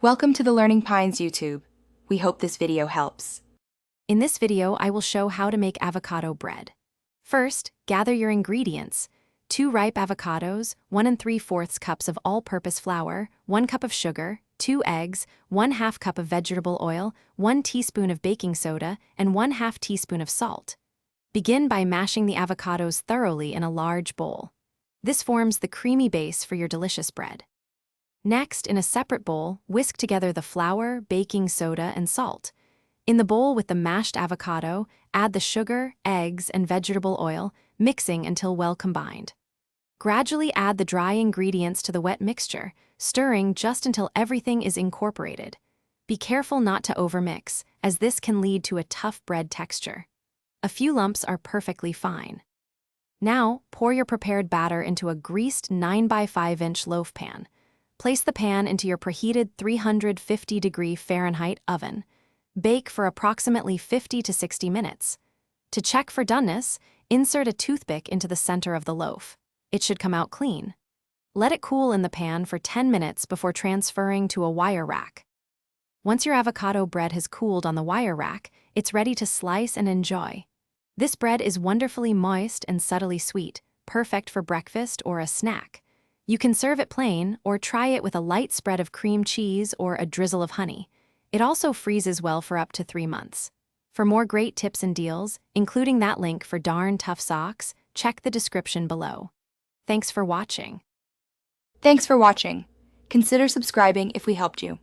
Welcome to the Learning Pines YouTube. We hope this video helps. In this video, I will show how to make avocado bread. First, gather your ingredients. 2 ripe avocados, 1 3/4 cups of all-purpose flour, 1 cup of sugar, 2 eggs, 1/2 cup of vegetable oil, 1 teaspoon of baking soda, and 1/2 teaspoon of salt. Begin by mashing the avocados thoroughly in a large bowl. This forms the creamy base for your delicious bread. Next, in a separate bowl, whisk together the flour, baking soda, and salt. In the bowl with the mashed avocado, add the sugar, eggs, and vegetable oil, mixing until well combined. Gradually add the dry ingredients to the wet mixture, stirring just until everything is incorporated. Be careful not to overmix, as this can lead to a tough bread texture. A few lumps are perfectly fine. Now, pour your prepared batter into a greased 9 by 5 inch loaf pan. Place the pan into your preheated 350-degree Fahrenheit oven. Bake for approximately 50 to 60 minutes. To check for doneness, insert a toothpick into the center of the loaf. It should come out clean. Let it cool in the pan for 10 minutes before transferring to a wire rack. Once your avocado bread has cooled on the wire rack, it's ready to slice and enjoy. This bread is wonderfully moist and subtly sweet, perfect for breakfast or a snack. You can serve it plain or try it with a light spread of cream cheese or a drizzle of honey. It also freezes well for up to 3 months. For more great tips and deals, including that link for darn tough socks, check the description below. Thanks for watching. Thanks for watching. Consider subscribing if we helped you.